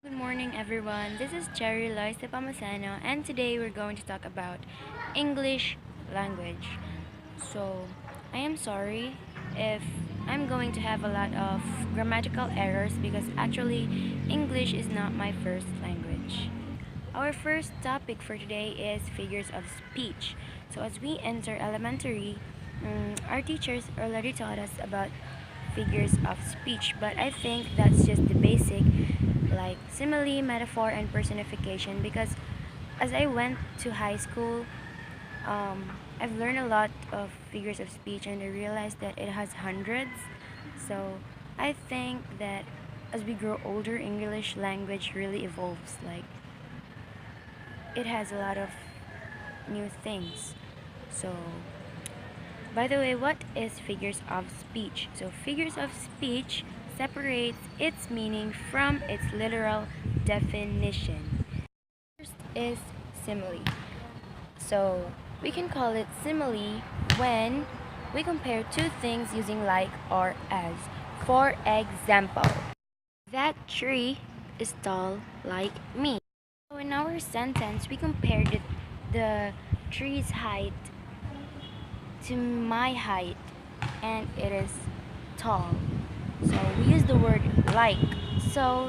Good morning, everyone. This is Cherry Loisa Pamasano, and today we're going to talk about English language. So, I am sorry if I'm going to have a lot of grammatical errors because actually, English is not my first language. Our first topic for today is figures of speech. So, as we enter elementary, our teachers already taught us about figures of speech, but I think that's just the basic, like simile, metaphor, and personification. Because as I went to high school, I've learned a lot of figures of speech, and I realized that it has hundreds. So I think that as we grow older, English language really evolves. Like it has a lot of new things. So, by the way, what is figures of speech? So, figures of speech separates its meaning from its literal definition. First is simile. So, we can call it simile when we compare two things using like or as. For example, that tree is tall like me. So, in our sentence, we compared the tree's height to my height, and it is tall. So we use the word like. So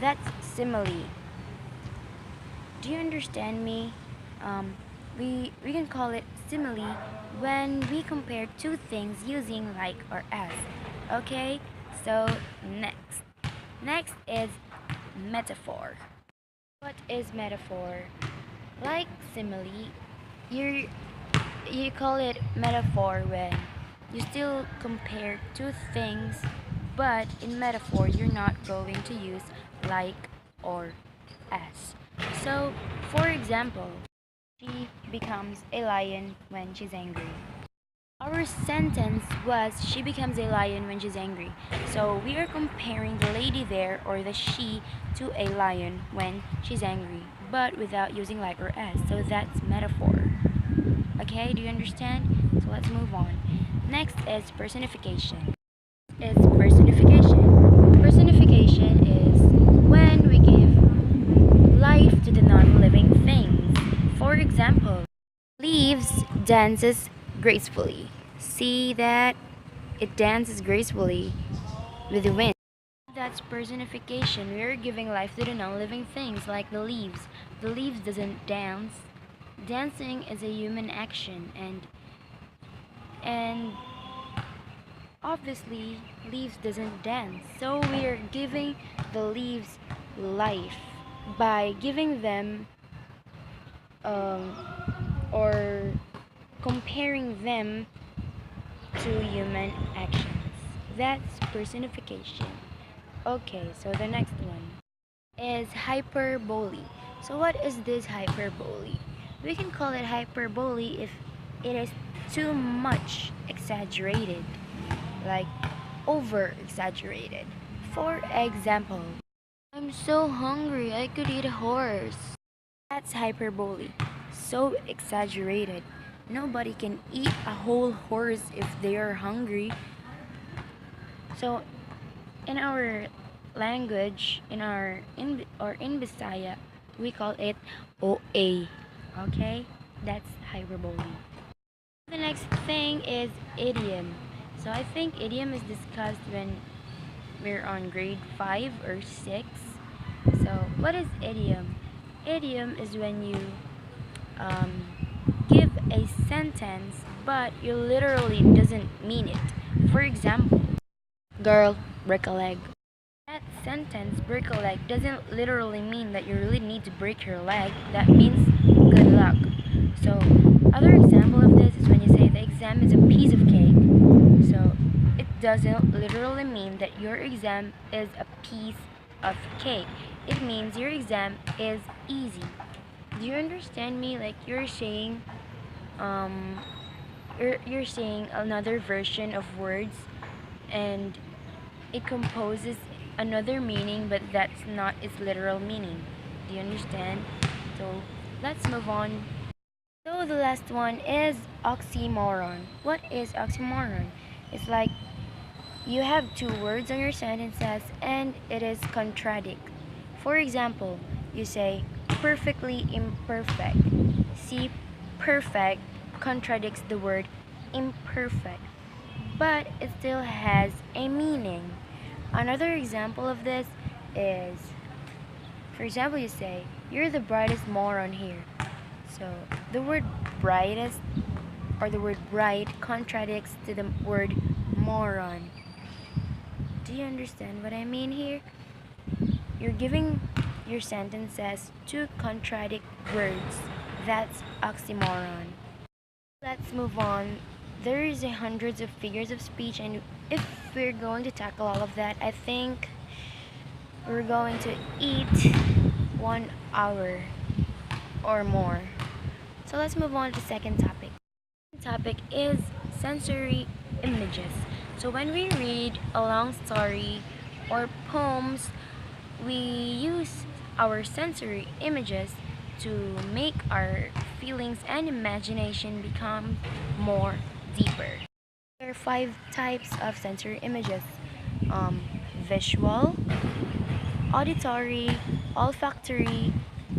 that's simile. Do you understand me? We can call it simile when we compare two things using like or as. Okay? So next is metaphor. What is metaphor? Like simile, you you call it metaphor when you still compare two things, but in metaphor you're not going to use like or as. So, for example, she becomes a lion when she's angry. Our sentence was she becomes a lion when she's angry. So we are comparing the lady there or the she to a lion when she's angry, but without using like or as. So that's metaphor. Okay, do you understand? So let's move on. Next is personification. Is personification. Personification is when we give life to the non-living things. For example, leaves dances gracefully. See that? It dances gracefully with the wind. That's personification. We are giving life to the non-living things like the leaves. The leaves doesn't dance. Dancing is a human action, and obviously leaves doesn't dance. So we are giving the leaves life by giving them um, or comparing them to human actions. That's personification. Okay, so the next one is hyperbole. So what is this hyperbole? We can call it hyperbole if it is too much exaggerated, like over exaggerated. For example, I'm so hungry I could eat a horse. That's hyperbole. So exaggerated. Nobody can eat a whole horse if they are hungry. So in our language, in Bisaya, we call it OA. Okay? That's hyperbole. The next thing is idiom. So I think idiom is discussed when we're on grade 5 or 6. So what is idiom? Idiom is when you um, give a sentence but you literally doesn't mean it. For example, girl, break a leg. That sentence, break a leg, doesn't literally mean that you really need to break your leg. That means good luck. So, other example of this is when you say the exam is a piece of cake. So, it doesn't literally mean that your exam is a piece of cake. It means your exam is easy. Do you understand me? Like um, you're saying another version of words, and it composes another meaning, but that's not its literal meaning. Do you understand? So let's move on. So the last one is oxymoron. What is oxymoron? It's like you have two words on your sentences and it is contradict. For example, you say perfectly imperfect. See, perfect contradicts the word imperfect, but it still has a meaning. Another example of this is, for example, you say, "You're the brightest moron here." So the word brightest or the word bright contradicts to the word moron. Do you understand what I mean here? You're giving your sentences two contradict words. That's oxymoron. Let's move on. There is a hundreds of figures of speech, and if we're going to tackle all of that, I think we're going to eat 1 hour or more. So let's move on to the second topic. The topic is sensory images. So when we read a long story or poems, we use our sensory images to make our feelings and imagination become more deeper. There are 5 types of sensory images: visual, auditory, olfactory,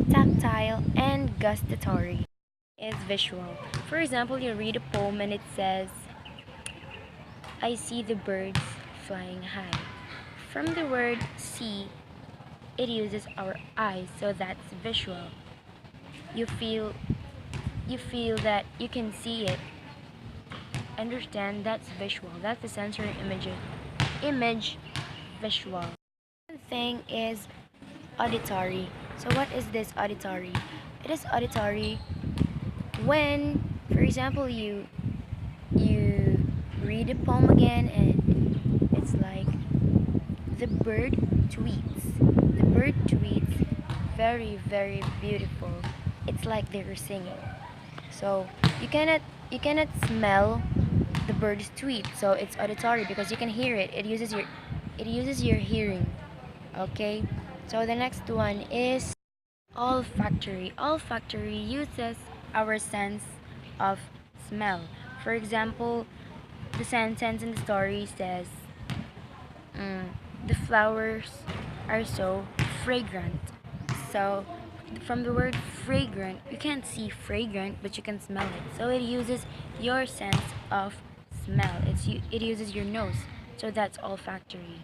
tactile, and gustatory. Is visual. For example, you read a poem and it says, "I see the birds flying high." From the word see, it uses our eyes, so that's visual. You feel that you can see it. Understand, that's visual. That's the sensory image visual. Second thing is auditory. So what is this auditory? It is auditory when, for example, you read a poem again and it's like the bird tweets. The bird tweets, very very beautiful. It's like they're singing. So you cannot smell the bird's tweet. So it's auditory because you can hear it. It uses your hearing. Okay. So the next one is olfactory. Olfactory uses our sense of smell. For example, the sentence in the story says, "The flowers are so fragrant." So, from the word fragrant, you can't see fragrant, but you can smell it. So, it uses your sense of smell. It uses your nose. So, that's olfactory.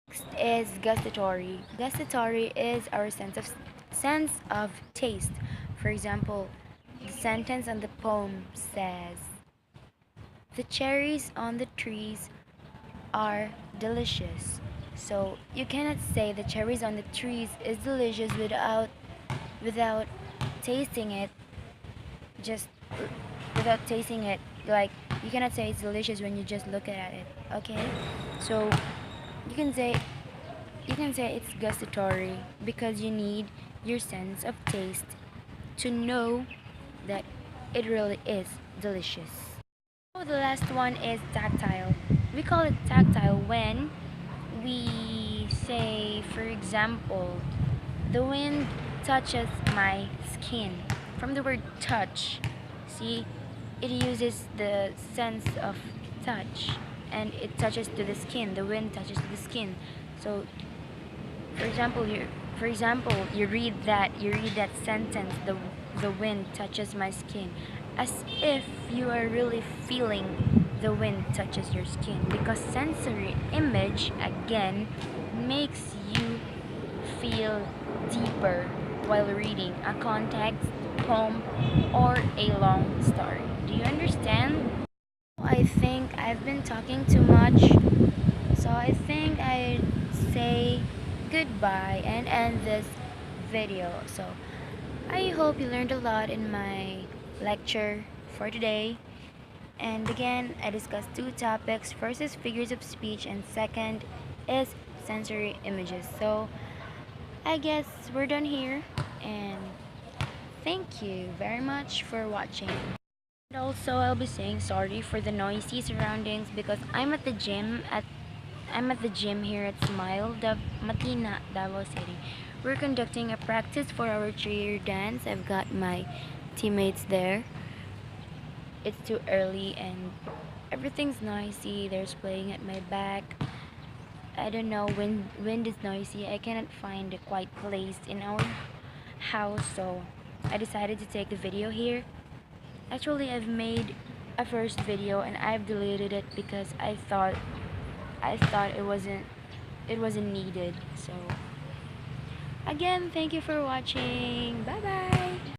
Next is gustatory. Gustatory is our sense of taste. For example, the sentence on the poem says, "The cherries on the trees are delicious." So you cannot say the cherries on the trees is delicious without tasting it. Just without tasting it, like you cannot say it's delicious when you just look at it. Okay, so you can say it's gustatory because you need your sense of taste to know that it really is delicious. So the last one is tactile. We call it tactile when we say, for example, "The wind touches my skin." From the word touch, see, it uses the sense of touch and it touches to the skin. The wind touches to the skin. So, you read that sentence, the wind touches my skin, as if you are really feeling the wind touches your skin, because sensory image again makes you feel deeper while reading a context, poem, or a long story. Do you understand? I think I've been talking too much, so I think I'd say goodbye and end this video. So I hope you learned a lot in my lecture for today. And again, I discussed 2 topics. First is figures of speech, and second is sensory images. So I guess we're done here, and thank you very much for watching. And also, I'll be saying sorry for the noisy surroundings because I'm at the gym here at Smile Matina, Davao City. We're conducting a practice for our cheer dance. I've got my teammates there. It's too early and everything's noisy. There's playing at my back. I don't know, wind is noisy. I cannot find a quiet place in our house, so I decided to take the video here. Actually, I've made a first video and I've deleted it because I thought it wasn't needed. So again, thank you for watching. Bye bye.